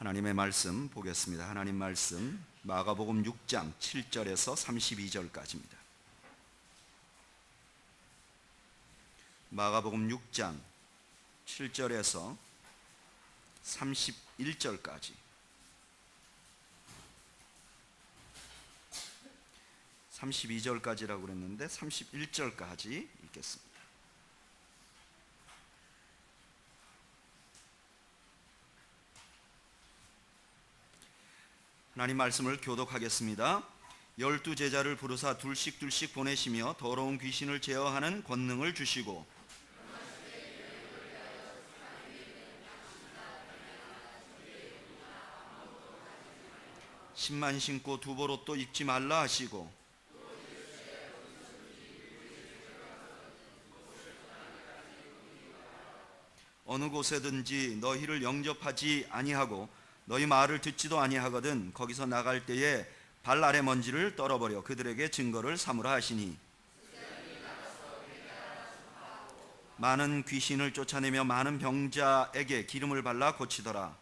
하나님의 말씀 보겠습니다. 하나님 말씀 마가복음 6장 7절에서 32절까지입니다. 마가복음 6장 7절에서 31절까지 32절까지라고 그랬는데 31절까지 읽겠습니다. 하나님 말씀을 교독하겠습니다. 12 제자를 부르사 둘씩 보내시며 더러운 귀신을 제어하는 권능을 주시고 신만 신고 두보롯도 입지 말라 하시고 어느 곳에든지 너희를 영접하지 아니하고 너희 말을 듣지도 아니하거든 거기서 나갈 때에 발 아래 먼지를 떨어버려 그들에게 증거를 삼으라 하시니 많은 귀신을 쫓아내며 많은 병자에게 기름을 발라 고치더라.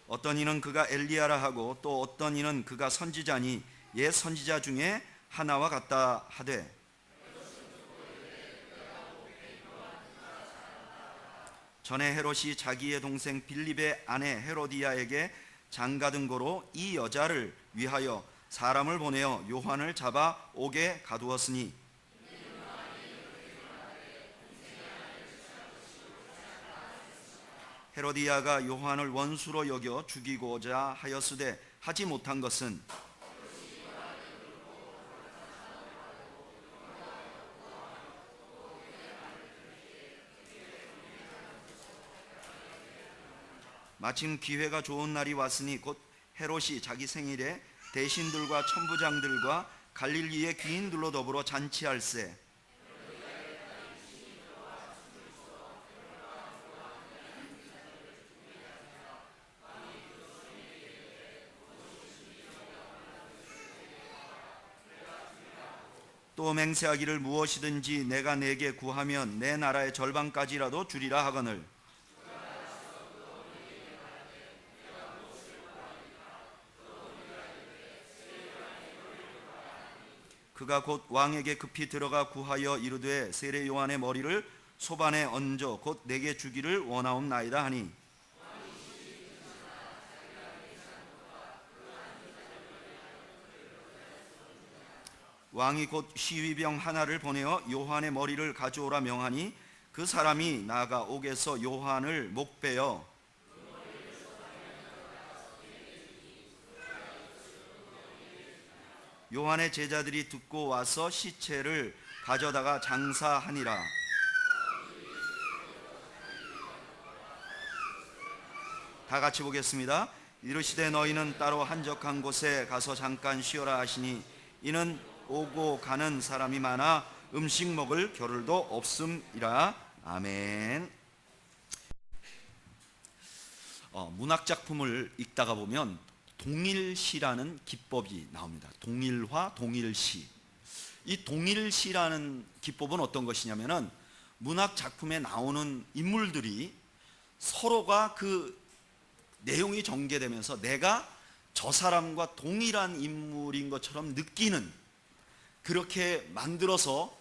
어떤 이는 그가 엘리야라 하고 또 어떤 이는 그가 선지자니 옛 선지자 중에 하나와 같다 하되 전에 헤롯이 자기의 동생 빌립의 아내 헤로디아에게 장가든 고로 이 여자를 위하여 사람을 보내어 요한을 잡아 옥에 가두었으니 헤로디아가 요한을 원수로 여겨 죽이고자 하였으되 하지 못한 것은 마침 기회가 좋은 날이 왔으니 곧 헤롯이 자기 생일에 대신들과 천부장들과 갈릴리의 귀인들로 더불어 잔치할세. 또 맹세하기를 무엇이든지 내가 내게 구하면 내 나라의 절반까지라도 주리라 하거늘 그가 곧 왕에게 급히 들어가 구하여 이르되 세례 요한의 머리를 소반에 얹어 곧 내게 주기를 원하옵나이다 하니 왕이 곧 시위병 하나를 보내어 요한의 머리를 가져오라 명하니 그 사람이 나아가 옥에서 요한을 목베어 요한의 제자들이 듣고 와서 시체를 가져다가 장사하니라. 다 같이 보겠습니다. 이르시되 너희는 따로 한적한 곳에 가서 잠깐 쉬어라 하시니 이는 오고 가는 사람이 많아 음식 먹을 겨를도 없음이라. 아멘. 문학 작품을 읽다가 보면 동일시라는 기법이 나옵니다. 동일화, 동일시. 이 동일시라는 기법은 어떤 것이냐면은 문학 작품에 나오는 인물들이 서로가 그 내용이 전개되면서 내가 저 사람과 동일한 인물인 것처럼 느끼는, 그렇게 만들어서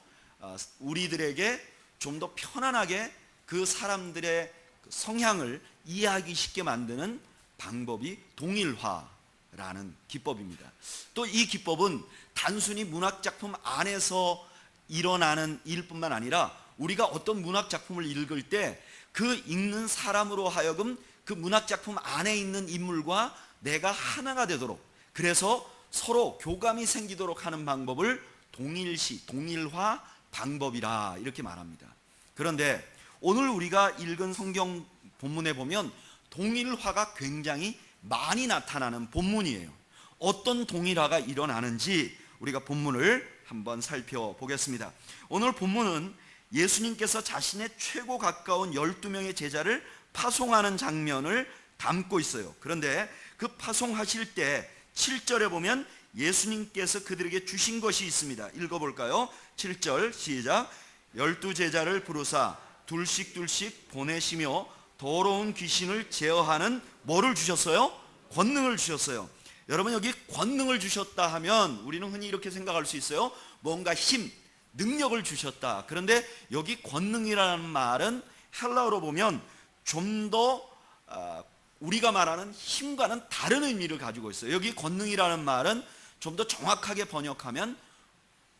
우리들에게 좀 더 편안하게 그 사람들의 성향을 이해하기 쉽게 만드는 방법이 동일화라는 기법입니다. 또 이 기법은 단순히 문학작품 안에서 일어나는 일뿐만 아니라 우리가 어떤 문학작품을 읽을 때 그 읽는 사람으로 하여금 그 문학작품 안에 있는 인물과 내가 하나가 되도록, 그래서 서로 교감이 생기도록 하는 방법을 동일시, 동일화 방법이라 이렇게 말합니다. 그런데 오늘 우리가 읽은 성경 본문에 보면 동일화가 굉장히 많이 나타나는 본문이에요. 어떤 동일화가 일어나는지 우리가 본문을 한번 살펴보겠습니다. 오늘 본문은 예수님께서 자신의 최고 가까운 12명의 제자를 파송하는 장면을 담고 있어요. 그런데 그 파송하실 때 7절에 보면 예수님께서 그들에게 주신 것이 있습니다. 읽어볼까요? 7절 시작. 12제자를 부르사 둘씩 보내시며 더러운 귀신을 제어하는 뭐를 주셨어요? 권능을 주셨어요. 여러분, 여기 권능을 주셨다 하면 우리는 흔히 이렇게 생각할 수 있어요. 뭔가 힘, 능력을 주셨다. 그런데 여기 권능이라는 말은 헬라어로 보면 좀 더 우리가 말하는 힘과는 다른 의미를 가지고 있어요. 여기 권능이라는 말은 좀 더 정확하게 번역하면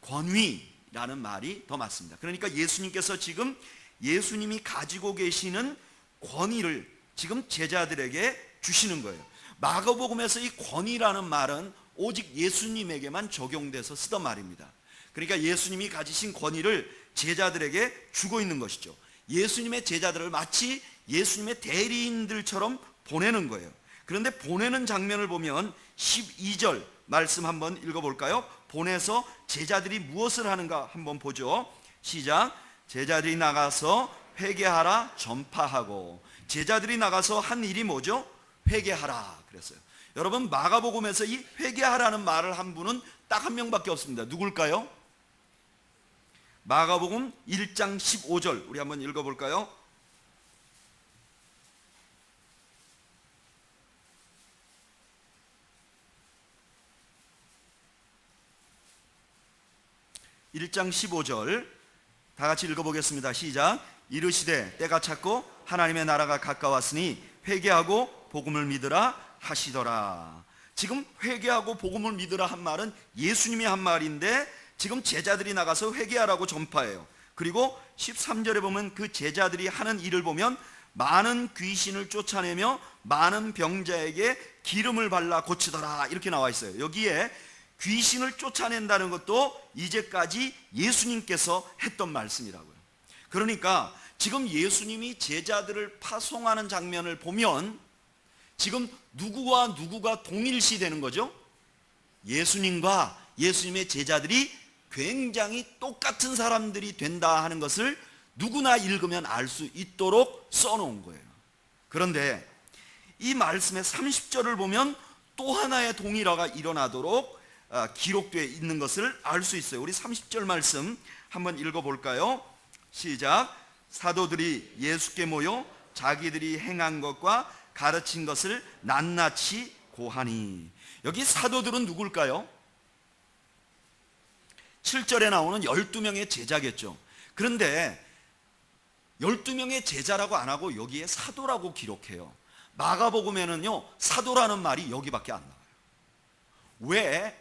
권위라는 말이 더 맞습니다. 그러니까 예수님께서 지금 예수님이 가지고 계시는 권위를 지금 제자들에게 주시는 거예요. 마가복음에서 이 권위라는 말은 오직 예수님에게만 적용돼서 쓰던 말입니다. 그러니까 예수님이 가지신 권위를 제자들에게 주고 있는 것이죠. 예수님의 제자들을 마치 예수님의 대리인들처럼 보내는 거예요. 그런데 보내는 장면을 보면 12절 말씀 한번 읽어볼까요? 보내서 제자들이 무엇을 하는가 한번 보죠. 시작. 제자들이 나가서 회개하라 전파하고. 제자들이 나가서 한 일이 뭐죠? 회개하라 그랬어요. 여러분, 마가복음에서 이 회개하라는 말을 한 분은 딱 한 명밖에 없습니다. 누굴까요? 마가복음 1장 15절 우리 한번 읽어볼까요? (1장 15절) 다 같이 읽어보겠습니다. 시작. 이르시되 때가 찼고 하나님의 나라가 가까웠으니 회개하고 복음을 믿으라 하시더라. 지금 회개하고 복음을 믿으라 한 말은 예수님이 한 말인데 지금 제자들이 나가서 회개하라고 전파해요. 그리고 13절에 보면 그 제자들이 하는 일을 보면 많은 귀신을 쫓아내며 많은 병자에게 기름을 발라 고치더라 이렇게 나와 있어요. 여기에 귀신을 쫓아낸다는 것도 이제까지 예수님께서 했던 말씀이라고요. 그러니까 지금 예수님이 제자들을 파송하는 장면을 보면 지금 누구와 누구가 동일시 되는 거죠? 예수님과 예수님의 제자들이 굉장히 똑같은 사람들이 된다 하는 것을 누구나 읽으면 알 수 있도록 써놓은 거예요. 그런데 이 말씀의 30절을 보면 또 하나의 동일화가 일어나도록 기록되어 있는 것을 알 수 있어요. 우리 30절 말씀 한번 읽어볼까요? 시작. 사도들이 예수께 모여 자기들이 행한 것과 가르친 것을 낱낱이 고하니. 여기 사도들은 누굴까요? 7절에 나오는 12명의 제자겠죠. 그런데 12명의 제자라고 안 하고 여기에 사도라고 기록해요. 마가복음에는요 사도라는 말이 여기밖에 안 나와요. 왜?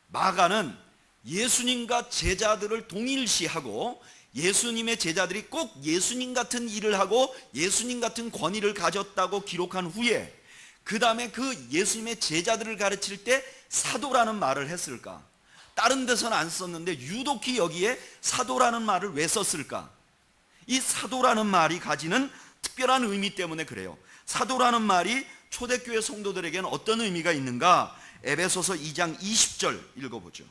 마가는 예수님과 제자들을 동일시하고 예수님의 제자들이 꼭 예수님 같은 일을 하고 예수님 같은 권위를 가졌다고 기록한 후에 그 다음에 그 예수님의 제자들을 가르칠 때 사도라는 말을 했을까? 다른 데서는 안 썼는데 유독히 여기에 사도라는 말을 왜 썼을까? 이 사도라는 말이 가지는 특별한 의미 때문에 그래요. 사도라는 말이 초대교회 성도들에게는 어떤 의미가 있는가? 에베소서 2장 20절 읽어보죠.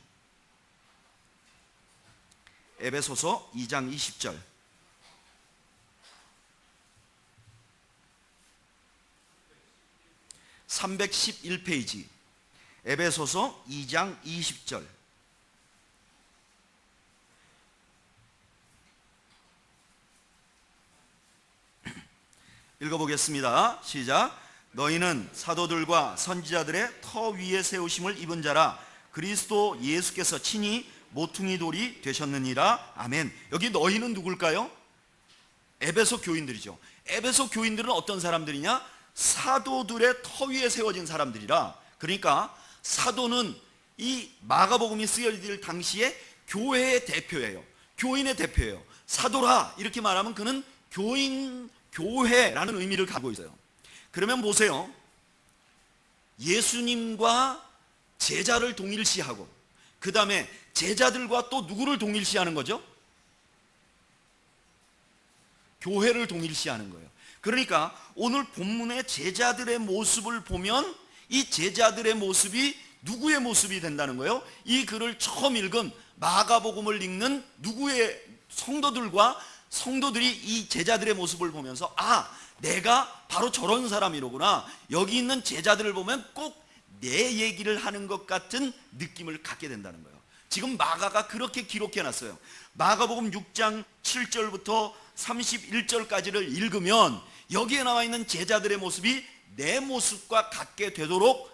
에베소서 2장 20절. (311페이지) 에베소서 2장 20절. 읽어보겠습니다. 시작. 너희는 사도들과 선지자들의 터 위에 세우심을 입은 자라 그리스도 예수께서 친히 모퉁이 돌이 되셨느니라. 아멘. 여기 너희는 누굴까요? 에베소 교인들이죠. 에베소 교인들은 어떤 사람들이냐? 사도들의 터 위에 세워진 사람들이라. 그러니까 사도는 이 마가복음이 쓰여질 당시에 교회의 대표예요. 교인의 대표예요. 사도라 이렇게 말하면 그는 교회라는 의미를 가지고 있어요. 그러면 보세요. 예수님과 제자를 동일시하고 그 다음에 제자들과 또 누구를 동일시하는 거죠? 교회를 동일시하는 거예요. 그러니까 오늘 본문의 제자들의 모습을 보면 이 제자들의 모습이 누구의 모습이 된다는 거예요? 이 글을 처음 읽은 마가복음을 읽는 누구의 성도들이 이 제자들의 모습을 보면서 아, 내가 바로 저런 사람이로구나. 여기 있는 제자들을 보면 꼭 내 얘기를 하는 것 같은 느낌을 갖게 된다는 거예요. 지금 마가가 그렇게 기록해 놨어요. 마가복음 6장 7절부터 31절까지를 읽으면 여기에 나와 있는 제자들의 모습이 내 모습과 같게 되도록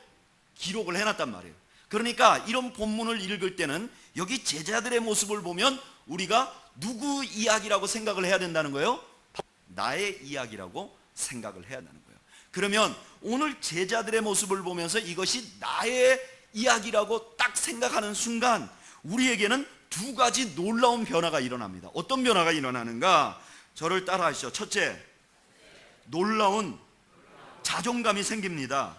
기록을 해놨단 말이에요. 그러니까 이런 본문을 읽을 때는 여기 제자들의 모습을 보면 우리가 누구 이야기라고 생각을 해야 된다는 거예요? 나의 이야기라고 생각을 해야 한다는 거예요. 그러면 오늘 제자들의 모습을 보면서 이것이 나의 이야기라고 딱 생각하는 순간 우리에게는 두 가지 놀라운 변화가 일어납니다. 어떤 변화가 일어나는가? 저를 따라 하시죠. 첫째, 놀라운 자존감이 생깁니다.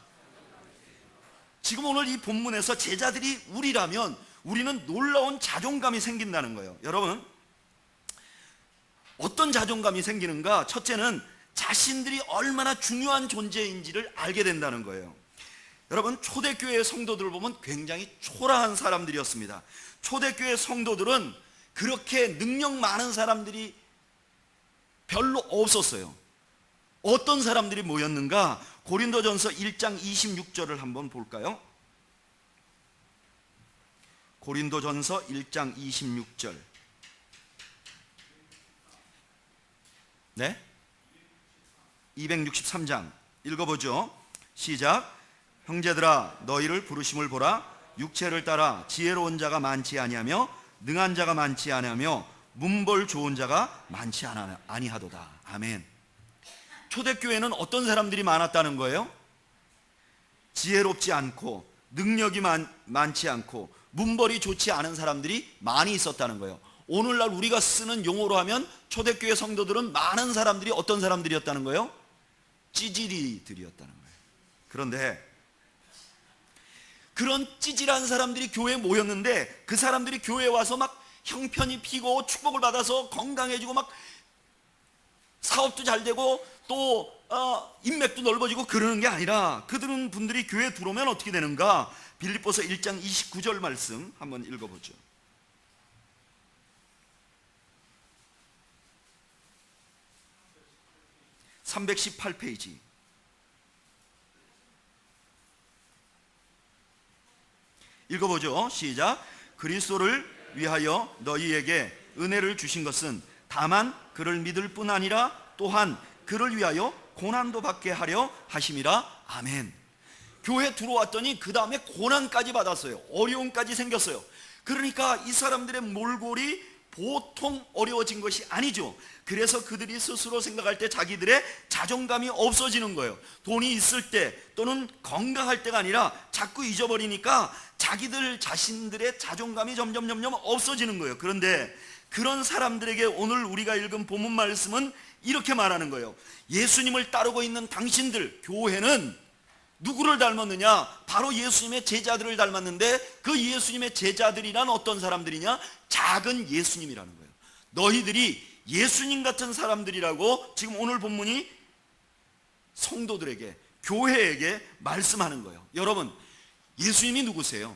지금 오늘 이 본문에서 제자들이 우리라면 우리는 놀라운 자존감이 생긴다는 거예요. 여러분, 어떤 자존감이 생기는가? 첫째는 자신들이 얼마나 중요한 존재인지를 알게 된다는 거예요. 여러분, 초대교회 성도들을 보면 굉장히 초라한 사람들이었습니다. 초대교회 성도들은 그렇게 능력 많은 사람들이 별로 없었어요. 어떤 사람들이 모였는가? 고린도전서 1장 26절을 한번 볼까요? 고린도전서 1장 26절. 네? 263장 읽어보죠. 시작. 형제들아, 너희를 부르심을 보라. 육체를 따라 지혜로운 자가 많지 아니하며 능한 자가 많지 아니하며 문벌 좋은 자가 많지 아니하도다. 아멘. 초대교회는 어떤 사람들이 많았다는 거예요? 지혜롭지 않고 능력이 많지 않고 문벌이 좋지 않은 사람들이 많이 있었다는 거예요. 오늘날 우리가 쓰는 용어로 하면 초대교회 성도들은 많은 사람들이 어떤 사람들이었다는 거예요? 찌질이들이었다는 거예요. 그런데 그런 찌질한 사람들이 교회에 모였는데 그 사람들이 교회에 와서 막 형편이 피고 축복을 받아서 건강해지고 막 사업도 잘 되고 또 인맥도 넓어지고 그러는 게 아니라 그들은 분들이 교회에 들어오면 어떻게 되는가? 빌립보서 1장 29절 말씀 한번 읽어보죠. (318페이지) 읽어보죠. 시작. 그리스도를 위하여 너희에게 은혜를 주신 것은 다만 그를 믿을 뿐 아니라 또한 그를 위하여 고난도 받게 하려 하심이라. 아멘. 교회 들어왔더니 그 다음에 고난까지 받았어요. 어려움까지 생겼어요. 그러니까 이 사람들의 몰골이 보통 어려워진 것이 아니죠. 그래서 그들이 스스로 생각할 때 자기들의 자존감이 없어지는 거예요. 돈이 있을 때 또는 건강할 때가 아니라 자꾸 잊어버리니까 자기들 자신들의 자존감이 점점 없어지는 거예요. 그런데 그런 사람들에게 오늘 우리가 읽은 본문 말씀은 이렇게 말하는 거예요. 예수님을 따르고 있는 당신들, 교회는 누구를 닮았느냐? 바로 예수님의 제자들을 닮았는데 그 예수님의 제자들이란 어떤 사람들이냐? 작은 예수님이라는 거예요. 너희들이 예수님 같은 사람들이라고 지금 오늘 본문이 성도들에게, 교회에게 말씀하는 거예요. 여러분, 예수님이 누구세요?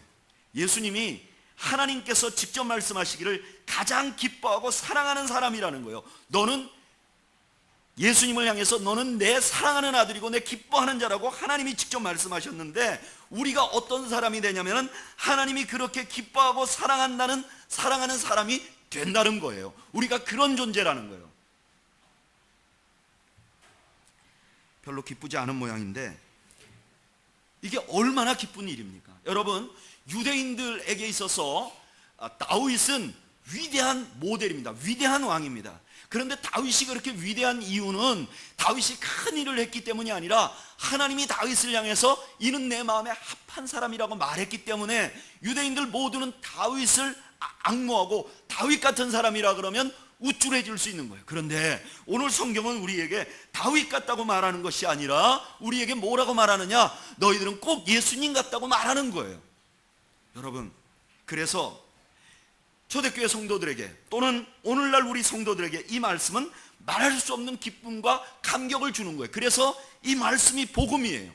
예수님이 하나님께서 직접 말씀하시기를 가장 기뻐하고 사랑하는 사람이라는 거예요. 너는 예수님을 향해서 너는 내 사랑하는 아들이고 내 기뻐하는 자라고 하나님이 직접 말씀하셨는데 우리가 어떤 사람이 되냐면 하나님이 그렇게 기뻐하고 사랑하는 사람이 된다는 거예요. 우리가 그런 존재라는 거예요. 별로 기쁘지 않은 모양인데 이게 얼마나 기쁜 일입니까? 여러분, 유대인들에게 있어서 다윗은 위대한 모델입니다. 위대한 왕입니다. 그런데 다윗이 그렇게 위대한 이유는 다윗이 큰 일을 했기 때문이 아니라 하나님이 다윗을 향해서 이는 내 마음에 합한 사람이라고 말했기 때문에 유대인들 모두는 다윗을 앙모하고 다윗 같은 사람이라 그러면 우쭐해질 수 있는 거예요. 그런데 오늘 성경은 우리에게 다윗 같다고 말하는 것이 아니라 우리에게 뭐라고 말하느냐? 너희들은 꼭 예수님 같다고 말하는 거예요. 여러분, 그래서 초대교회 성도들에게 또는 오늘날 우리 성도들에게 이 말씀은 말할 수 없는 기쁨과 감격을 주는 거예요. 그래서 이 말씀이 복음이에요.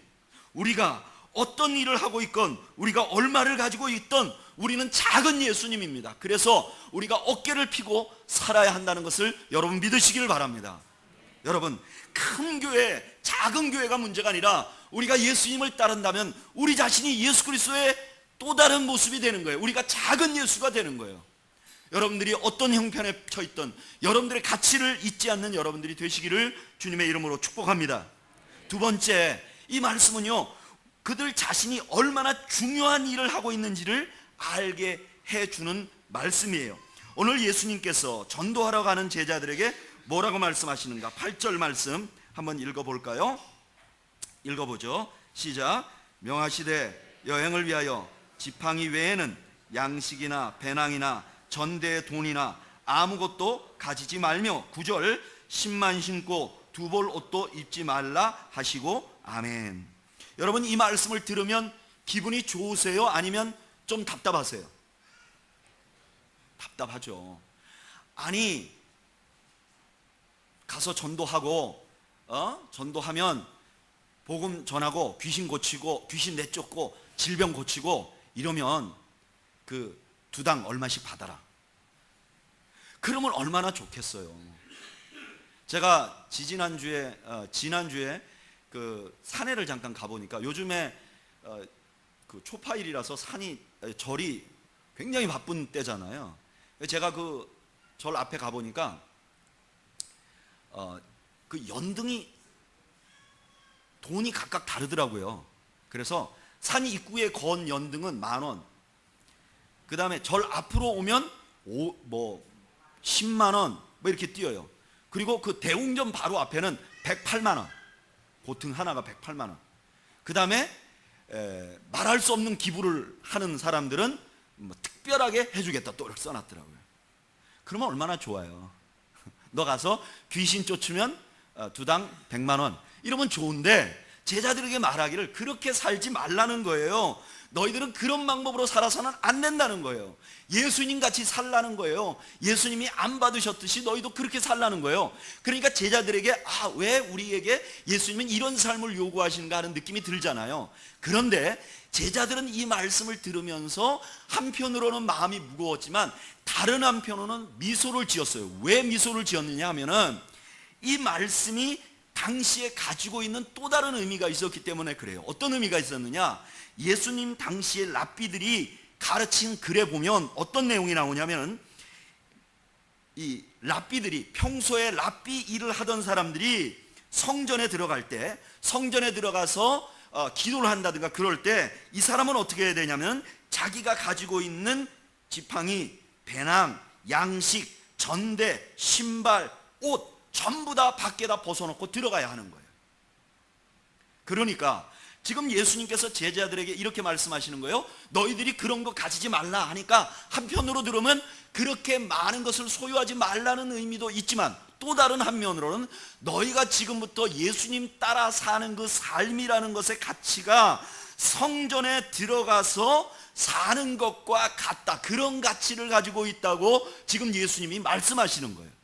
우리가 어떤 일을 하고 있건 우리가 얼마를 가지고 있던 우리는 작은 예수님입니다. 그래서 우리가 어깨를 펴고 살아야 한다는 것을 여러분 믿으시기를 바랍니다. 여러분, 큰 교회, 작은 교회가 문제가 아니라 우리가 예수님을 따른다면 우리 자신이 예수 그리스도의 또 다른 모습이 되는 거예요. 우리가 작은 예수가 되는 거예요. 여러분들이 어떤 형편에 처했던 여러분들의 가치를 잊지 않는 여러분들이 되시기를 주님의 이름으로 축복합니다. 두 번째, 이 말씀은요, 그들 자신이 얼마나 중요한 일을 하고 있는지를 알게 해주는 말씀이에요. 오늘 예수님께서 전도하러 가는 제자들에게 뭐라고 말씀하시는가? 8절 말씀 한번 읽어볼까요? 읽어보죠. 시작. 명하시되 여행을 위하여 지팡이 외에는 양식이나 배낭이나 전대의 돈이나 아무것도 가지지 말며 9절 신만 신고 두 벌 옷도 입지 말라 하시고 아멘. 여러분, 이 말씀을 들으면 기분이 좋으세요? 아니면 좀 답답하세요? 답답하죠. 아니, 가서 전도하고 전도하면 복음 전하고 귀신 고치고 귀신 내쫓고 질병 고치고 이러면 그 두당 얼마씩 받아라. 그러면 얼마나 좋겠어요. 제가 지난주에 그 산에를 잠깐 가보니까 요즘에 그 초파일이라서 절이 굉장히 바쁜 때잖아요. 제가 그 절 앞에 가보니까 그 연등이 돈이 각각 다르더라고요. 그래서 산 입구에 건 연등은 10,000원, 그 다음에 절 앞으로 오면 10만원 뭐 이렇게 뛰어요. 그리고 그 대웅전 바로 앞에는 108만원, 보통 하나가 108만원. 그 다음에 말할 수 없는 기부를 하는 사람들은 뭐 특별하게 해주겠다 또 이렇게 써놨더라고요. 그러면 얼마나 좋아요. 너 가서 귀신 쫓으면 두당 100만원 이러면 좋은데, 제자들에게 말하기를 그렇게 살지 말라는 거예요. 너희들은 그런 방법으로 살아서는 안 된다는 거예요. 예수님 같이 살라는 거예요. 예수님이 안 받으셨듯이 너희도 그렇게 살라는 거예요. 그러니까 제자들에게 왜 우리에게 예수님은 이런 삶을 요구하시는가 하는 느낌이 들잖아요. 그런데 제자들은 이 말씀을 들으면서 한편으로는 마음이 무거웠지만 다른 한편으로는 미소를 지었어요. 왜 미소를 지었느냐 하면은 이 말씀이 당시에 가지고 있는 또 다른 의미가 있었기 때문에 그래요. 어떤 의미가 있었느냐? 예수님 당시에 랍비들이 가르친 글에 보면 어떤 내용이 나오냐면, 이 랍비들이 평소에 랍비 일을 하던 사람들이 성전에 들어갈 때, 성전에 들어가서 기도를 한다든가 그럴 때 이 사람은 어떻게 해야 되냐면 자기가 가지고 있는 지팡이, 배낭, 양식, 전대, 신발, 옷 전부 다 밖에다 벗어놓고 들어가야 하는 거예요. 그러니까 지금 예수님께서 제자들에게 이렇게 말씀하시는 거예요. 너희들이 그런 거 가지지 말라 하니까 한편으로 들으면 그렇게 많은 것을 소유하지 말라는 의미도 있지만, 또 다른 한면으로는 너희가 지금부터 예수님 따라 사는 그 삶이라는 것의 가치가 성전에 들어가서 사는 것과 같다, 그런 가치를 가지고 있다고 지금 예수님이 말씀하시는 거예요.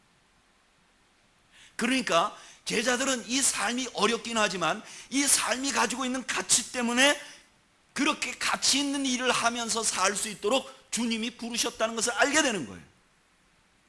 그러니까 제자들은 이 삶이 어렵긴 하지만 이 삶이 가지고 있는 가치 때문에 그렇게 가치 있는 일을 하면서 살 수 있도록 주님이 부르셨다는 것을 알게 되는 거예요.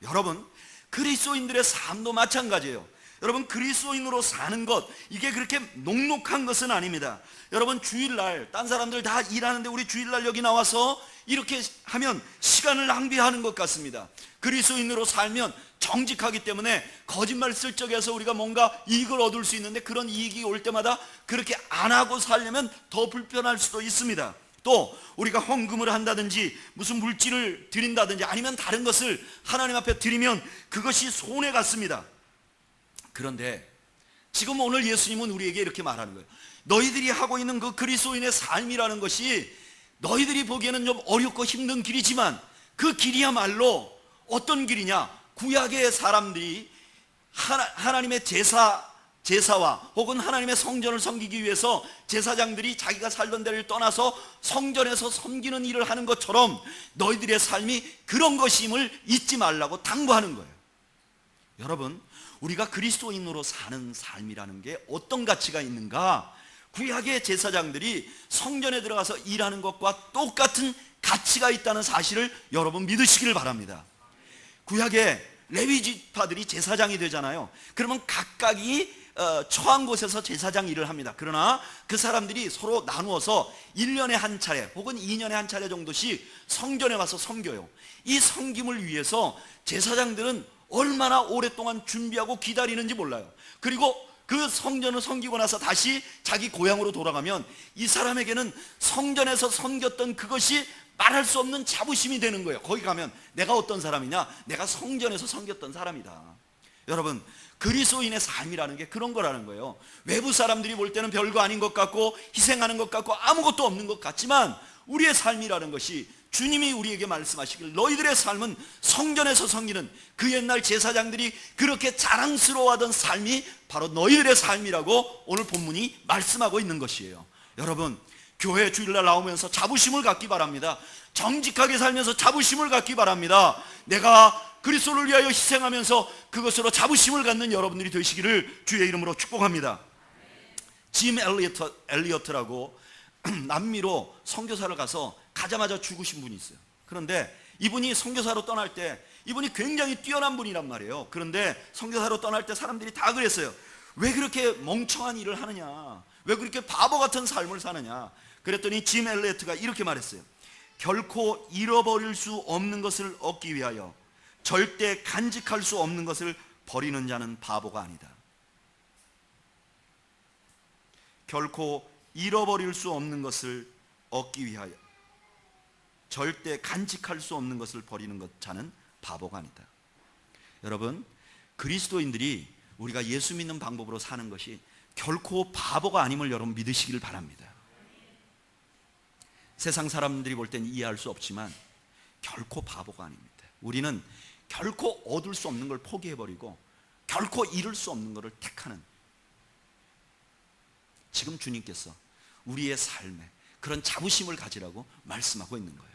여러분, 그리스도인들의 삶도 마찬가지예요. 여러분, 그리스도인으로 사는 것, 이게 그렇게 녹록한 것은 아닙니다. 여러분, 주일날 딴 사람들 다 일하는데 우리 주일날 여기 나와서 이렇게 하면 시간을 낭비하는 것 같습니다. 그리스도인으로 살면 정직하기 때문에 거짓말 슬쩍해서 우리가 뭔가 이익을 얻을 수 있는데, 그런 이익이 올 때마다 그렇게 안 하고 살려면 더 불편할 수도 있습니다. 또 우리가 헌금을 한다든지 무슨 물질을 드린다든지 아니면 다른 것을 하나님 앞에 드리면 그것이 손해 같습니다. 그런데 지금 오늘 예수님은 우리에게 이렇게 말하는 거예요. 너희들이 하고 있는 그 그리스도인의 삶이라는 것이 너희들이 보기에는 좀 어렵고 힘든 길이지만 그 길이야말로 어떤 길이냐? 구약의 사람들이 하나님의 제사와 혹은 하나님의 성전을 섬기기 위해서 제사장들이 자기가 살던 데를 떠나서 성전에서 섬기는 일을 하는 것처럼 너희들의 삶이 그런 것임을 잊지 말라고 당부하는 거예요. 여러분, 우리가 그리스도인으로 사는 삶이라는 게 어떤 가치가 있는가? 구약의 제사장들이 성전에 들어가서 일하는 것과 똑같은 가치가 있다는 사실을 여러분 믿으시기를 바랍니다. 구약의 레위 지파들이 제사장이 되잖아요. 그러면 각각이 처한 곳에서 제사장 일을 합니다. 그러나 그 사람들이 서로 나누어서 1년에 한 차례 혹은 2년에 한 차례 정도씩 성전에 와서 섬겨요. 이 섬김을 위해서 제사장들은 얼마나 오랫동안 준비하고 기다리는지 몰라요. 그리고 그 성전을 섬기고 나서 다시 자기 고향으로 돌아가면 이 사람에게는 성전에서 섬겼던 그것이 말할 수 없는 자부심이 되는 거예요. 거기 가면 내가 어떤 사람이냐? 내가 성전에서 섬겼던 사람이다. 여러분, 그리스도인의 삶이라는 게 그런 거라는 거예요. 외부 사람들이 볼 때는 별거 아닌 것 같고 희생하는 것 같고 아무것도 없는 것 같지만 우리의 삶이라는 것이 주님이 우리에게 말씀하시길 너희들의 삶은 성전에서 섬기는 그 옛날 제사장들이 그렇게 자랑스러워하던 삶이 바로 너희들의 삶이라고 오늘 본문이 말씀하고 있는 것이에요. 여러분, 교회 주일날 나오면서 자부심을 갖기 바랍니다. 정직하게 살면서 자부심을 갖기 바랍니다. 내가 그리스도를 위하여 희생하면서 그것으로 자부심을 갖는 여러분들이 되시기를 주의 이름으로 축복합니다. 짐 엘리어트라고 남미로 선교사를 가서 가자마자 죽으신 분이 있어요. 그런데 이분이 선교사로 떠날 때 이분이 굉장히 뛰어난 분이란 말이에요. 그런데 선교사로 떠날 때 사람들이 다 그랬어요. 왜 그렇게 멍청한 일을 하느냐, 왜 그렇게 바보 같은 삶을 사느냐. 그랬더니 짐 엘리어트가 이렇게 말했어요. 결코 잃어버릴 수 없는 것을 얻기 위하여 절대 간직할 수 없는 것을 버리는 자는 바보가 아니다. 결코 잃어버릴 수 없는 것을 얻기 위하여 절대 간직할 수 없는 것을 버리는 자는 바보가 아니다. 여러분, 그리스도인들이 우리가 예수 믿는 방법으로 사는 것이 결코 바보가 아님을 여러분 믿으시기를 바랍니다. 세상 사람들이 볼 땐 이해할 수 없지만 결코 바보가 아닙니다. 우리는 결코 얻을 수 없는 걸 포기해버리고 결코 잃을 수 없는 것을 택하는, 지금 주님께서 우리의 삶에 그런 자부심을 가지라고 말씀하고 있는 거예요.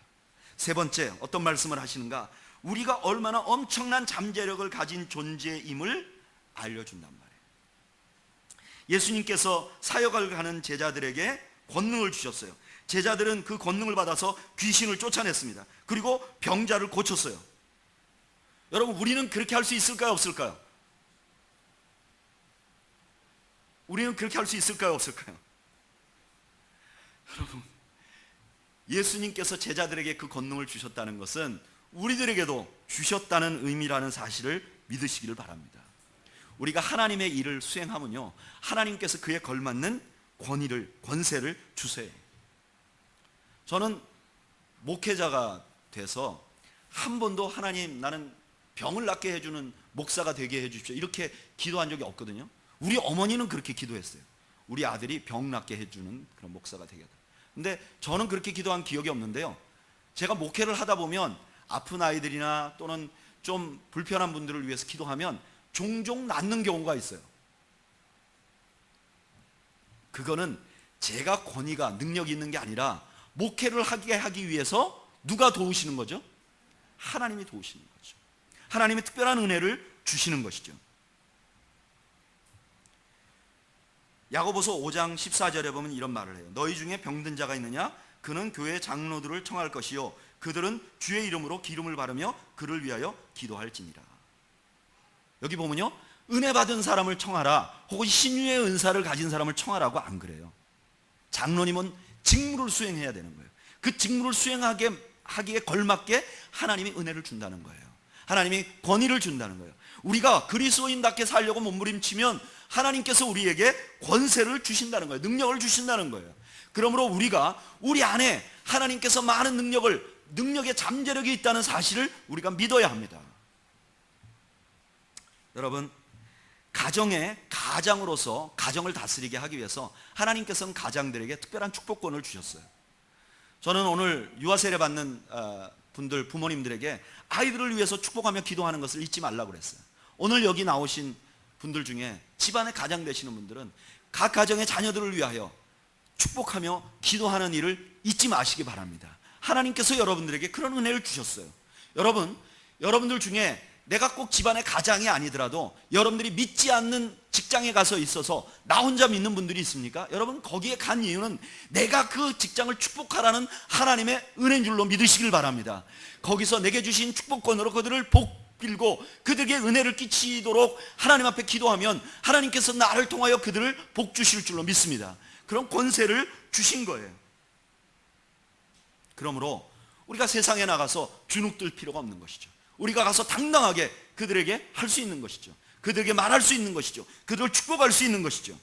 세 번째, 어떤 말씀을 하시는가? 우리가 얼마나 엄청난 잠재력을 가진 존재임을 알려준단 말이에요. 예수님께서 사역을 가는 제자들에게 권능을 주셨어요. 제자들은 그 권능을 받아서 귀신을 쫓아냈습니다. 그리고 병자를 고쳤어요. 여러분, 우리는 그렇게 할 수 있을까요, 없을까요? 우리는 그렇게 할 수 있을까요, 없을까요? 여러분, 예수님께서 제자들에게 그 권능을 주셨다는 것은 우리들에게도 주셨다는 의미라는 사실을 믿으시기를 바랍니다. 우리가 하나님의 일을 수행하면요, 하나님께서 그에 걸맞는 권세를 주세요. 저는 목회자가 돼서 한 번도 하나님, 나는 병을 낫게 해주는 목사가 되게 해주십시오 이렇게 기도한 적이 없거든요. 우리 어머니는 그렇게 기도했어요. 우리 아들이 병 낫게 해주는 그런 목사가 되게 하다. 근데 저는 그렇게 기도한 기억이 없는데요, 제가 목회를 하다 보면 아픈 아이들이나 또는 좀 불편한 분들을 위해서 기도하면 종종 낫는 경우가 있어요. 그거는 제가 권위가 능력이 있는 게 아니라 목회를 하기 위해서 누가 도우시는 거죠? 하나님이 도우시는 거죠. 하나님이 특별한 은혜를 주시는 것이죠. 야고보서 5장 14절에 보면 이런 말을 해요. 너희 중에 병든 자가 있느냐? 그는 교회 장로들을 청할 것이요 그들은 주의 이름으로 기름을 바르며 그를 위하여 기도할지니라. 여기 보면요, 은혜 받은 사람을 청하라, 혹은 신유의 은사를 가진 사람을 청하라고 안 그래요. 장로님은 직무를 수행해야 되는 거예요. 그 직무를 수행하기에 걸맞게 하나님이 은혜를 준다는 거예요. 하나님이 권위를 준다는 거예요. 우리가 그리스도인답게 살려고 몸부림치면 하나님께서 우리에게 권세를 주신다는 거예요. 능력을 주신다는 거예요. 그러므로 우리가 우리 안에 하나님께서 많은 능력의 잠재력이 있다는 사실을 우리가 믿어야 합니다. 여러분, 가장으로서 가정을 다스리게 하기 위해서 하나님께서는 가장들에게 특별한 축복권을 주셨어요. 저는 오늘 유아 세례 받는 분들, 부모님들에게 아이들을 위해서 축복하며 기도하는 것을 잊지 말라고 그랬어요. 오늘 여기 나오신 분들 중에 집안의 가장 되시는 분들은 각 가정의 자녀들을 위하여 축복하며 기도하는 일을 잊지 마시기 바랍니다. 하나님께서 여러분들에게 그런 은혜를 주셨어요. 여러분들 중에 내가 꼭 집안의 가장이 아니더라도 여러분들이 믿지 않는 직장에 가서 있어서 나 혼자 믿는 분들이 있습니까? 여러분, 거기에 간 이유는 내가 그 직장을 축복하라는 하나님의 은혜인 줄로 믿으시길 바랍니다. 거기서 내게 주신 축복권으로 그들을 빌고 그들에게 은혜를 끼치도록 하나님 앞에 기도하면 하나님께서 나를 통하여 그들을 복 주실 줄로 믿습니다. 그런 권세를 주신 거예요. 그러므로 우리가 세상에 나가서 주눅들 필요가 없는 것이죠. 우리가 가서 당당하게 그들에게 할 수 있는 것이죠. 그들에게 말할 수 있는 것이죠. 그들을 축복할 수 있는 것이죠.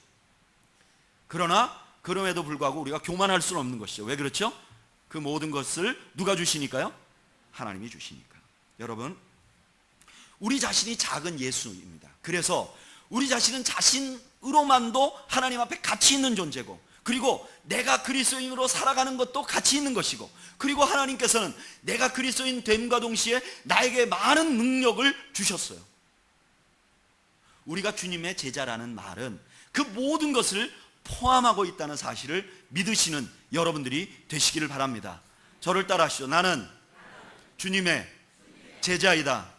그러나 그럼에도 불구하고 우리가 교만할 수는 없는 것이죠. 왜 그렇죠? 그 모든 것을 누가 주시니까요? 하나님이 주시니까. 여러분, 우리 자신이 작은 예수입니다. 그래서 우리 자신은 자신으로만도 하나님 앞에 가치 있는 존재고, 그리고 내가 그리스도인으로 살아가는 것도 가치 있는 것이고, 그리고 하나님께서는 내가 그리스도인 됨과 동시에 나에게 많은 능력을 주셨어요. 우리가 주님의 제자라는 말은 그 모든 것을 포함하고 있다는 사실을 믿으시는 여러분들이 되시기를 바랍니다. 저를 따라하시죠. 나는 주님의 제자이다.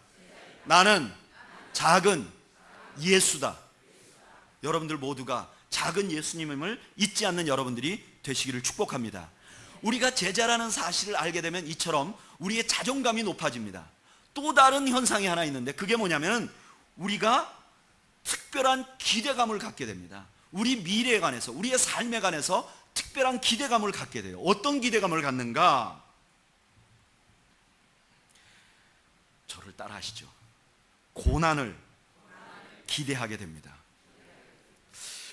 나는 작은 예수다. 여러분들 모두가 작은 예수님을 잊지 않는 여러분들이 되시기를 축복합니다. 우리가 제자라는 사실을 알게 되면 이처럼 우리의 자존감이 높아집니다. 또 다른 현상이 하나 있는데 그게 뭐냐면 우리가 특별한 기대감을 갖게 됩니다. 우리 미래에 관해서, 우리의 삶에 관해서 특별한 기대감을 갖게 돼요. 어떤 기대감을 갖는가? 저를 따라하시죠. 고난을 기대하게 됩니다.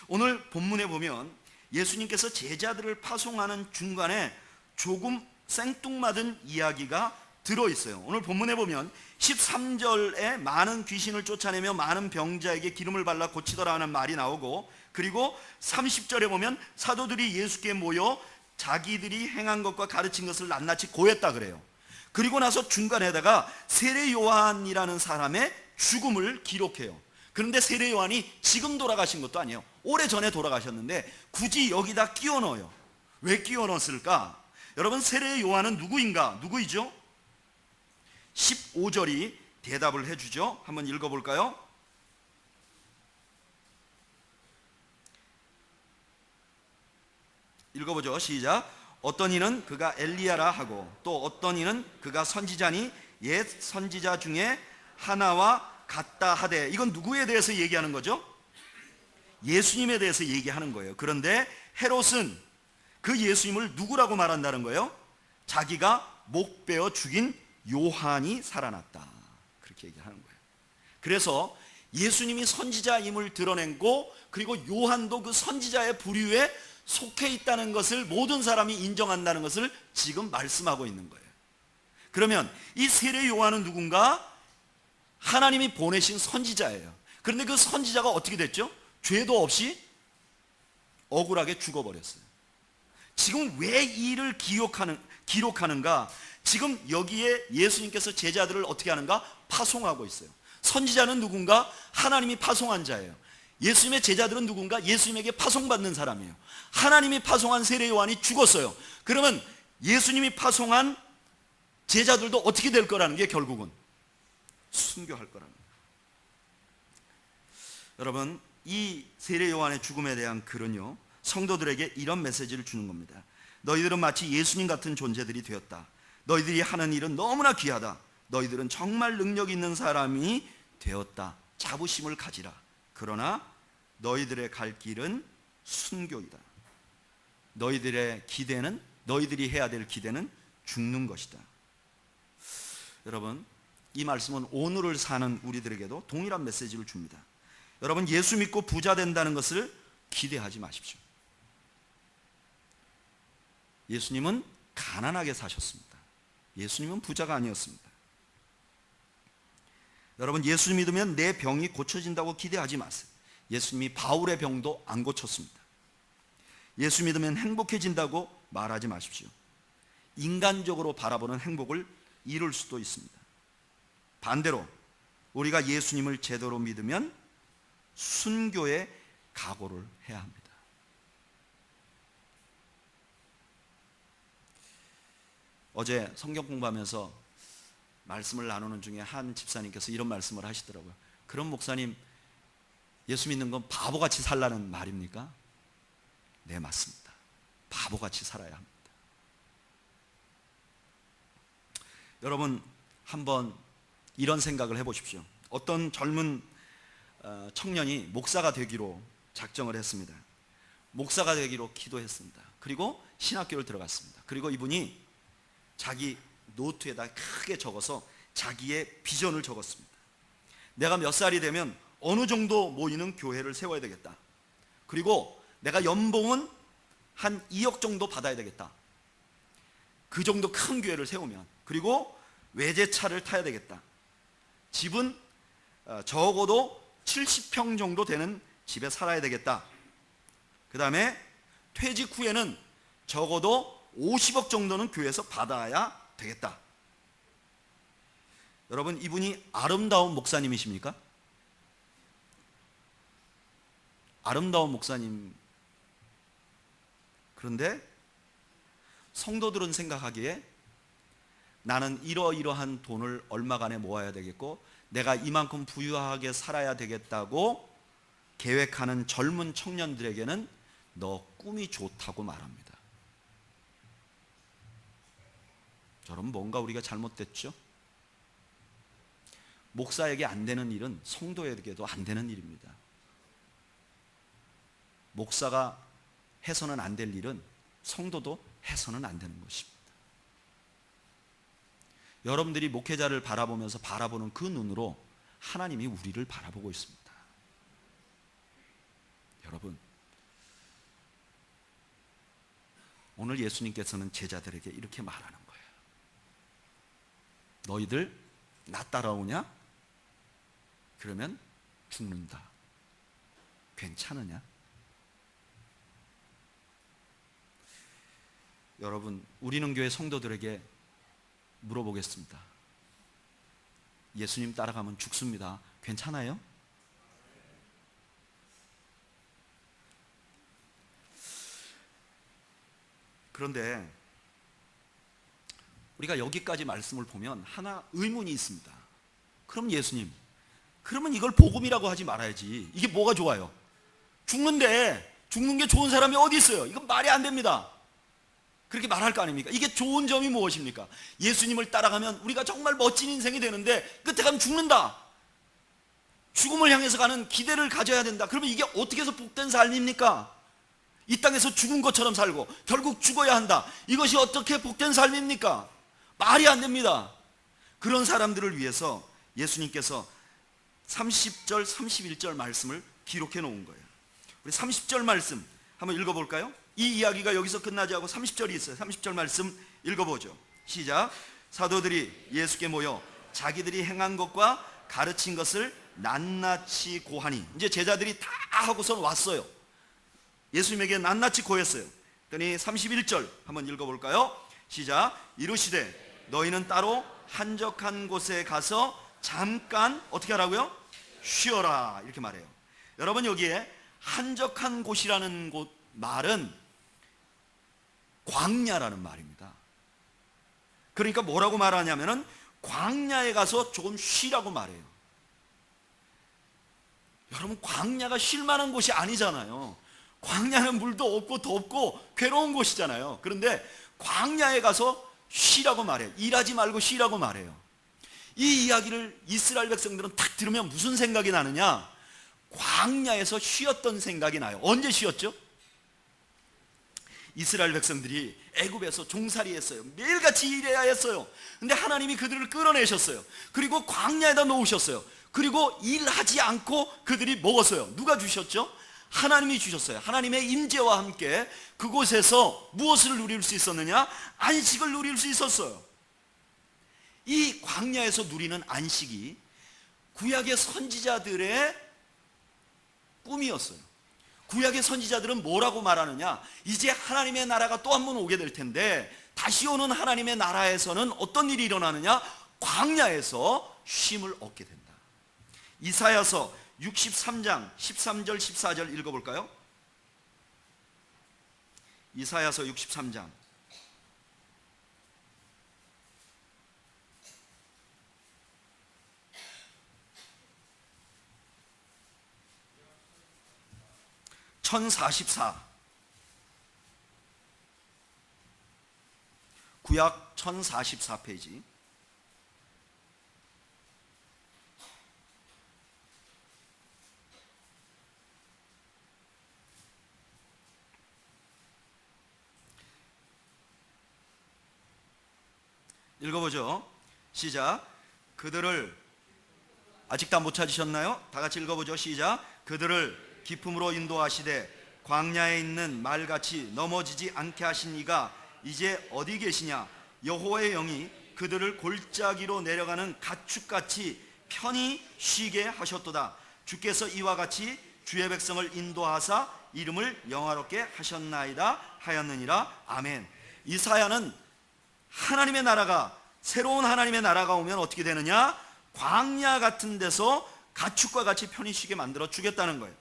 오늘 본문에 보면 예수님께서 제자들을 파송하는 중간에 조금 생뚱맞은 이야기가 들어있어요. 오늘 본문에 보면 13절에 많은 귀신을 쫓아내며 많은 병자에게 기름을 발라 고치더라 하는 말이 나오고, 그리고 30절에 보면 사도들이 예수께 모여 자기들이 행한 것과 가르친 것을 낱낱이 고했다 그래요. 그리고 나서 중간에다가 세례 요한이라는 사람의 죽음을 기록해요. 그런데 세례 요한이 지금 돌아가신 것도 아니에요. 오래전에 돌아가셨는데 굳이 여기다 끼워 넣어요. 왜 끼워 넣었을까? 여러분, 세례 요한은 누구인가? 누구이죠? 15절이 대답을 해주죠. 한번 읽어볼까요? 읽어보죠. 시작. 어떤 이는 그가 엘리야라 하고 또 어떤 이는 그가 선지자니 옛 선지자 중에 하나와 같다 하되, 이건 누구에 대해서 얘기하는 거죠? 예수님에 대해서 얘기하는 거예요. 그런데 헤롯은 그 예수님을 누구라고 말한다는 거예요? 자기가 목베어 죽인 요한이 살아났다, 그렇게 얘기하는 거예요. 그래서 예수님이 선지자임을 드러낸고, 그리고 요한도 그 선지자의 부류에 속해 있다는 것을 모든 사람이 인정한다는 것을 지금 말씀하고 있는 거예요. 그러면 이 세례 요한은 누군가? 하나님이 보내신 선지자예요. 그런데 그 선지자가 어떻게 됐죠? 죄도 없이 억울하게 죽어버렸어요. 지금 왜 이 일을 기록하는가? 지금 여기에 예수님께서 제자들을 어떻게 하는가? 파송하고 있어요. 선지자는 누군가? 하나님이 파송한 자예요. 예수님의 제자들은 누군가? 예수님에게 파송받는 사람이에요. 하나님이 파송한 세례 요한이 죽었어요. 그러면 예수님이 파송한 제자들도 어떻게 될 거라는 게 결국은 순교할 거라는 거예요. 여러분, 이 세례 요한의 죽음에 대한 글은요, 성도들에게 이런 메시지를 주는 겁니다. 너희들은 마치 예수님 같은 존재들이 되었다. 너희들이 하는 일은 너무나 귀하다. 너희들은 정말 능력 있는 사람이 되었다. 자부심을 가지라. 그러나 너희들의 갈 길은 순교이다. 너희들의 기대는, 너희들이 해야 될 기대는 죽는 것이다. 여러분, 이 말씀은 오늘을 사는 우리들에게도 동일한 메시지를 줍니다. 여러분, 예수 믿고 부자 된다는 것을 기대하지 마십시오. 예수님은 가난하게 사셨습니다. 예수님은 부자가 아니었습니다. 여러분, 예수 믿으면 내 병이 고쳐진다고 기대하지 마세요. 예수님이 바울의 병도 안 고쳤습니다. 예수 믿으면 행복해진다고 말하지 마십시오. 인간적으로 바라보는 행복을 이룰 수도 있습니다. 반대로 우리가 예수님을 제대로 믿으면 순교의 각오를 해야 합니다. 어제 성경 공부하면서 말씀을 나누는 중에 한 집사님께서 이런 말씀을 하시더라고요. 그럼 목사님, 예수 믿는 건 바보같이 살라는 말입니까? 네, 맞습니다. 바보같이 살아야 합니다. 여러분, 한번 이런 생각을 해보십시오. 어떤 젊은 청년이 목사가 되기로 작정을 했습니다. 목사가 되기로 기도했습니다. 그리고 신학교를 들어갔습니다. 그리고 이분이 자기 노트에다 크게 적어서 자기의 비전을 적었습니다. 내가 몇 살이 되면 어느 정도 모이는 교회를 세워야 되겠다. 그리고 내가 연봉은 한 2억 정도 받아야 되겠다. 그 정도 큰 교회를 세우면. 그리고 외제차를 타야 되겠다. 집은 적어도 70평 정도 되는 집에 살아야 되겠다. 그 다음에 퇴직 후에는 적어도 50억 정도는 교회에서 받아야 되겠다. 여러분, 이분이 아름다운 목사님이십니까? 아름다운 목사님. 그런데 성도들은 생각하기에 나는 이러이러한 돈을 얼마간에 모아야 되겠고 내가 이만큼 부유하게 살아야 되겠다고 계획하는 젊은 청년들에게는 너 꿈이 좋다고 말합니다. 여러분, 뭔가 우리가 잘못됐죠? 목사에게 안 되는 일은 성도에게도 안 되는 일입니다. 목사가 해서는 안 될 일은 성도도 해서는 안 되는 것입니다. 여러분들이 목회자를 바라보면서 바라보는 그 눈으로 하나님이 우리를 바라보고 있습니다. 여러분, 오늘 예수님께서는 제자들에게 이렇게 말하는 거예요. 너희들 나 따라오냐? 그러면 죽는다. 괜찮으냐? 여러분, 우리는 교회 성도들에게 물어보겠습니다. 예수님 따라가면 죽습니다. 괜찮아요? 그런데 우리가 여기까지 말씀을 보면 하나 의문이 있습니다. 그럼 예수님, 그러면 이걸 복음이라고 하지 말아야지. 이게 뭐가 좋아요? 죽는데 죽는 게 좋은 사람이 어디 있어요? 이건 말이 안 됩니다. 그렇게 말할 거 아닙니까? 이게 좋은 점이 무엇입니까? 예수님을 따라가면 우리가 정말 멋진 인생이 되는데 끝에 가면 죽는다. 죽음을 향해서 가는 기대를 가져야 된다. 그러면 이게 어떻게 해서 복된 삶입니까? 이 땅에서 죽은 것처럼 살고 결국 죽어야 한다. 이것이 어떻게 복된 삶입니까? 말이 안 됩니다. 그런 사람들을 위해서 예수님께서 30절, 31절 말씀을 기록해 놓은 거예요. 우리 30절 말씀 한번 읽어볼까요? 이 이야기가 여기서 끝나지 않고 30절이 있어요. 30절 말씀 읽어보죠. 시작. 사도들이 예수께 모여 자기들이 행한 것과 가르친 것을 낱낱이 고하니, 이제 제자들이 다 하고서 왔어요. 예수님에게 낱낱이 고했어요. 그러니 31절 한번 읽어볼까요? 시작. 이르시되 너희는 따로 한적한 곳에 가서 잠깐 어떻게 하라고요? 쉬어라. 이렇게 말해요. 여러분, 여기에 한적한 곳이라는 말은 광야라는 말입니다. 그러니까 뭐라고 말하냐면은 광야에 가서 조금 쉬라고 말해요. 여러분, 광야가 쉴 만한 곳이 아니잖아요. 광야는 물도 없고 덥고 괴로운 곳이잖아요. 그런데 광야에 가서 쉬라고 말해요. 일하지 말고 쉬라고 말해요. 이 이야기를 이스라엘 백성들은 딱 들으면 무슨 생각이 나느냐? 광야에서 쉬었던 생각이 나요. 언제 쉬었죠? 이스라엘 백성들이 애굽에서 종살이 했어요. 매일같이 일해야 했어요. 근데 하나님이 그들을 끌어내셨어요. 그리고 광야에다 놓으셨어요. 그리고 일하지 않고 그들이 먹었어요. 누가 주셨죠? 하나님이 주셨어요. 하나님의 임재와 함께 그곳에서 무엇을 누릴 수 있었느냐? 안식을 누릴 수 있었어요. 이 광야에서 누리는 안식이 구약의 선지자들의 꿈이었어요. 구약의 선지자들은 뭐라고 말하느냐? 이제 하나님의 나라가 또 한 번 오게 될 텐데 다시 오는 하나님의 나라에서는 어떤 일이 일어나느냐? 광야에서 쉼을 얻게 된다. 이사야서 63장 13절 14절 읽어볼까요? 이사야서 63장 (1044) 구약 1044페이지. 읽어보죠. 시작. 그들을, 아직 다 못 찾으셨나요? 다 같이 읽어보죠. 시작. 그들을 기품으로 인도하시되 광야에 있는 말같이 넘어지지 않게 하신 이가 이제 어디 계시냐? 여호와의 영이 그들을 골짜기로 내려가는 가축같이 편히 쉬게 하셨도다. 주께서 이와 같이 주의 백성을 인도하사 이름을 영화롭게 하셨나이다 하였느니라. 아멘. 이사야는 하나님의 나라가, 새로운 하나님의 나라가 오면 어떻게 되느냐? 광야 같은 데서 가축과 같이 편히 쉬게 만들어 주겠다는 거예요.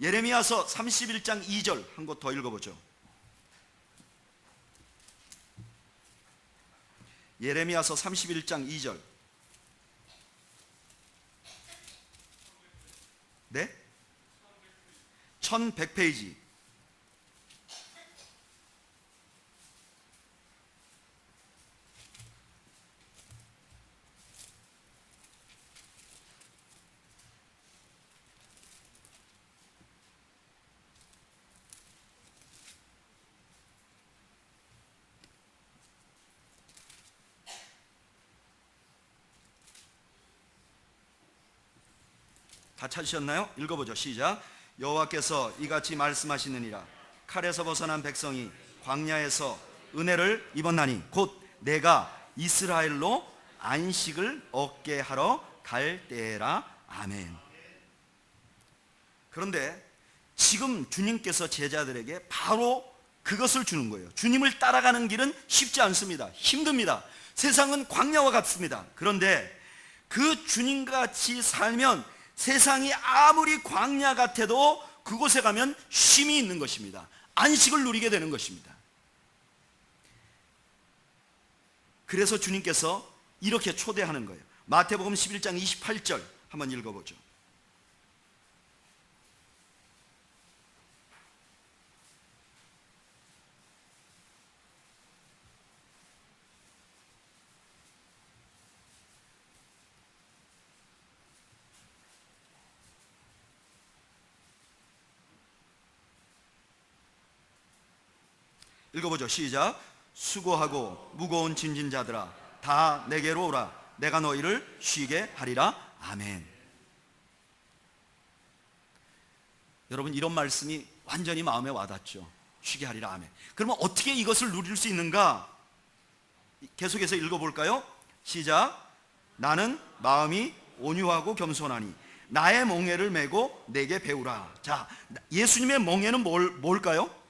예레미야서 31장 2절 한 곳 더 읽어보죠. 예레미야서 31장 2절. 네? 1100페이지. 다 찾으셨나요? 읽어보죠. 시작. 여호와께서 이같이 말씀하시느니라. 칼에서 벗어난 백성이 광야에서 은혜를 입었나니 곧 내가 이스라엘로 안식을 얻게 하러 갈 때라. 아멘. 그런데 지금 주님께서 제자들에게 바로 그것을 주는 거예요. 주님을 따라가는 길은 쉽지 않습니다. 힘듭니다. 세상은 광야와 같습니다. 그런데 그 주님과 같이 살면 세상이 아무리 광야 같아도 그곳에 가면 쉼이 있는 것입니다. 안식을 누리게 되는 것입니다. 그래서 주님께서 이렇게 초대하는 거예요. 마태복음 11장 28절 한번 읽어보죠. 읽어보죠. 시작. 수고하고 무거운 짐진 자들아 다 내게로 오라. 내가 너희를 쉬게 하리라. 아멘. 여러분, 이런 말씀이 완전히 마음에 와닿죠. 쉬게 하리라. 아멘. 그러면 어떻게 이것을 누릴 수 있는가? 계속해서 읽어볼까요? 시작. 나는 마음이 온유하고 겸손하니 나의 멍에를 메고 내게 배우라. 자, 예수님의 멍에는 뭘까요?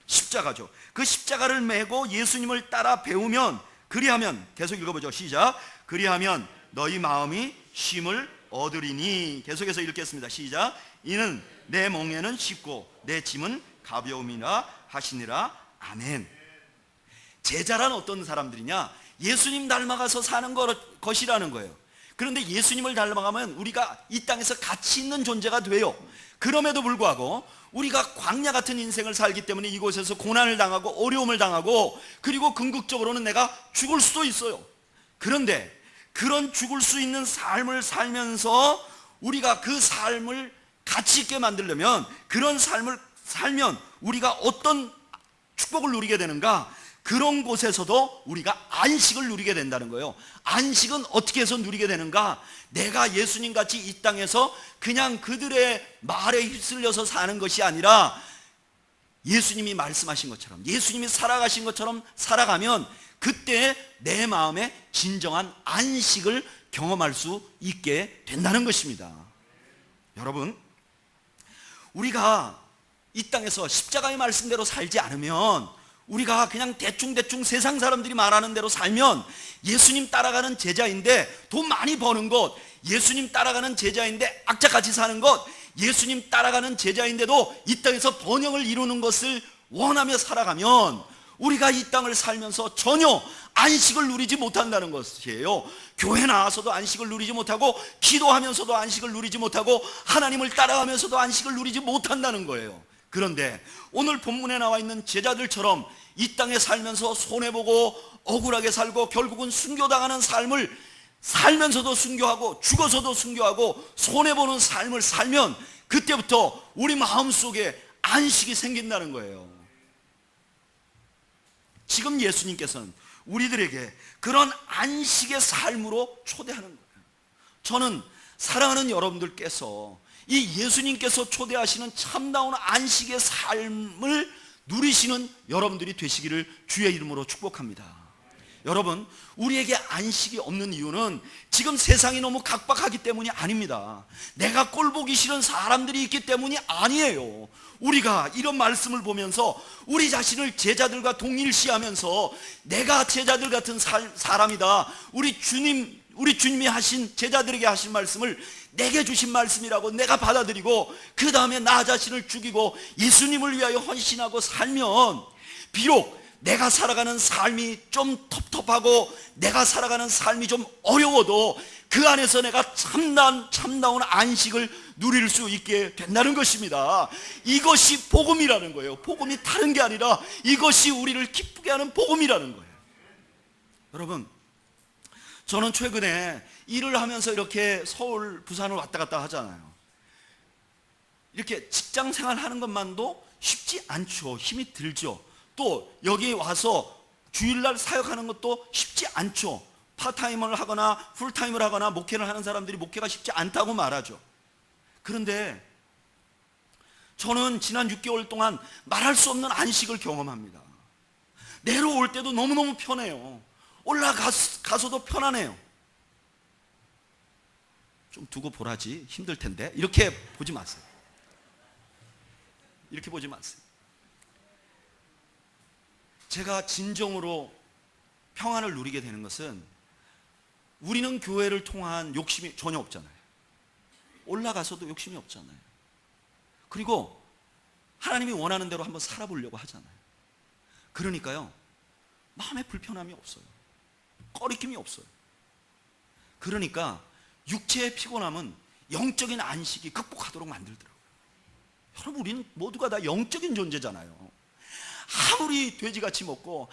십자가죠. 그 십자가를 메고 예수님을 따라 배우면, 그리하면, 계속 읽어보죠. 시작. 그리하면 너희 마음이 쉼을 얻으리니. 계속해서 읽겠습니다. 시작. 이는 내 멍에는 쉽고 내 짐은 가벼움이라 하시니라. 아멘. 제자란 어떤 사람들이냐? 예수님 닮아가서 사는 것이라는 거예요. 그런데 예수님을 닮아가면 우리가 이 땅에서 가치 있는 존재가 돼요. 그럼에도 불구하고 우리가 광야 같은 인생을 살기 때문에 이곳에서 고난을 당하고 어려움을 당하고, 그리고 궁극적으로는 내가 죽을 수도 있어요. 그런데 그런 죽을 수 있는 삶을 살면서 우리가 그 삶을 가치 있게 만들려면, 그런 삶을 살면 우리가 어떤 축복을 누리게 되는가? 그런 곳에서도 우리가 안식을 누리게 된다는 거예요. 안식은 어떻게 해서 누리게 되는가? 내가 예수님 같이 이 땅에서 그냥 그들의 말에 휩쓸려서 사는 것이 아니라 예수님이 말씀하신 것처럼, 예수님이 살아가신 것처럼 살아가면 그때 내 마음에 진정한 안식을 경험할 수 있게 된다는 것입니다. 여러분, 우리가 이 땅에서 십자가의 말씀대로 살지 않으면, 우리가 그냥 대충 세상 사람들이 말하는 대로 살면, 예수님 따라가는 제자인데 돈 많이 버는 것, 예수님 따라가는 제자인데 악착같이 사는 것, 예수님 따라가는 제자인데도 이 땅에서 번영을 이루는 것을 원하며 살아가면 우리가 이 땅을 살면서 전혀 안식을 누리지 못한다는 것이에요. 교회 나와서도 안식을 누리지 못하고, 기도하면서도 안식을 누리지 못하고, 하나님을 따라가면서도 안식을 누리지 못한다는 거예요. 그런데 오늘 본문에 나와 있는 제자들처럼 이 땅에 살면서 손해보고 억울하게 살고 결국은 순교당하는 삶을 살면서도 순교하고 죽어서도 순교하고 손해보는 삶을 살면 그때부터 우리 마음속에 안식이 생긴다는 거예요. 지금 예수님께서는 우리들에게 그런 안식의 삶으로 초대하는 거예요. 저는 사랑하는 여러분들께서 이 예수님께서 초대하시는 참다운 안식의 삶을 누리시는 여러분들이 되시기를 주의 이름으로 축복합니다. 여러분, 우리에게 안식이 없는 이유는 지금 세상이 너무 각박하기 때문이 아닙니다. 내가 꼴보기 싫은 사람들이 있기 때문이 아니에요. 우리가 이런 말씀을 보면서 우리 자신을 제자들과 동일시하면서 내가 제자들 같은 사람이다, 우리 주님이 하신, 제자들에게 하신 말씀을 내게 주신 말씀이라고 내가 받아들이고 그 다음에 나 자신을 죽이고 예수님을 위하여 헌신하고 살면, 비록 내가 살아가는 삶이 좀 텁텁하고 내가 살아가는 삶이 좀 어려워도 그 안에서 내가 참다운 안식을 누릴 수 있게 된다는 것입니다. 이것이 복음이라는 거예요. 복음이 다른 게 아니라 이것이 우리를 기쁘게 하는 복음이라는 거예요. 여러분, 저는 최근에 일을 하면서 이렇게 서울, 부산을 왔다 갔다 하잖아요. 이렇게 직장 생활 하는 것만도 쉽지 않죠. 힘이 들죠. 또 여기 와서 주일날 사역하는 것도 쉽지 않죠. 파타임을 하거나 풀타임을 하거나 목회를 하는 사람들이 목회가 쉽지 않다고 말하죠. 그런데 저는 지난 6개월 동안 말할 수 없는 안식을 경험합니다. 내려올 때도 너무너무 편해요. 올라가서도 편하네요. 좀 두고 보라지, 힘들 텐데. 이렇게 보지 마세요. 이렇게 보지 마세요. 제가 진정으로 평안을 누리게 되는 것은 우리는 교회를 통한 욕심이 전혀 없잖아요. 올라가서도 욕심이 없잖아요. 그리고 하나님이 원하는 대로 한번 살아보려고 하잖아요. 그러니까요, 마음에 불편함이 없어요. 꺼리낌이 없어요. 그러니까 육체의 피곤함은 영적인 안식이 극복하도록 만들더라고요. 여러분, 우리는 모두가 다 영적인 존재잖아요. 아무리 돼지같이 먹고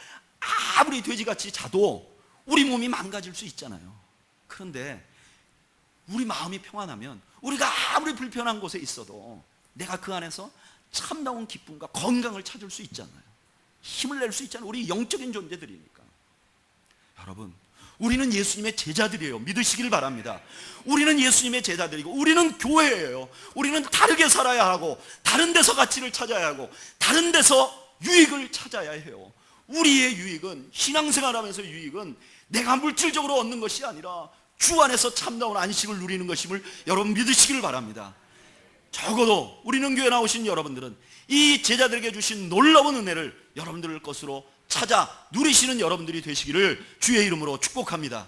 아무리 돼지같이 자도 우리 몸이 망가질 수 있잖아요. 그런데 우리 마음이 평안하면 우리가 아무리 불편한 곳에 있어도 내가 그 안에서 참다운 기쁨과 건강을 찾을 수 있잖아요. 힘을 낼 수 있잖아요. 우리 영적인 존재들이니까. 여러분, 우리는 예수님의 제자들이에요. 믿으시길 바랍니다. 우리는 예수님의 제자들이고 우리는 교회예요. 우리는 다르게 살아야 하고 다른 데서 가치를 찾아야 하고 다른 데서 유익을 찾아야 해요. 우리의 유익은, 신앙생활하면서 유익은 내가 물질적으로 얻는 것이 아니라 주 안에서 참다운 안식을 누리는 것임을 여러분 믿으시길 바랍니다. 적어도 우리는 교회 나오신 여러분들은 이 제자들에게 주신 놀라운 은혜를 여러분들 것으로 찾아 누리시는 여러분들이 되시기를 주의 이름으로 축복합니다.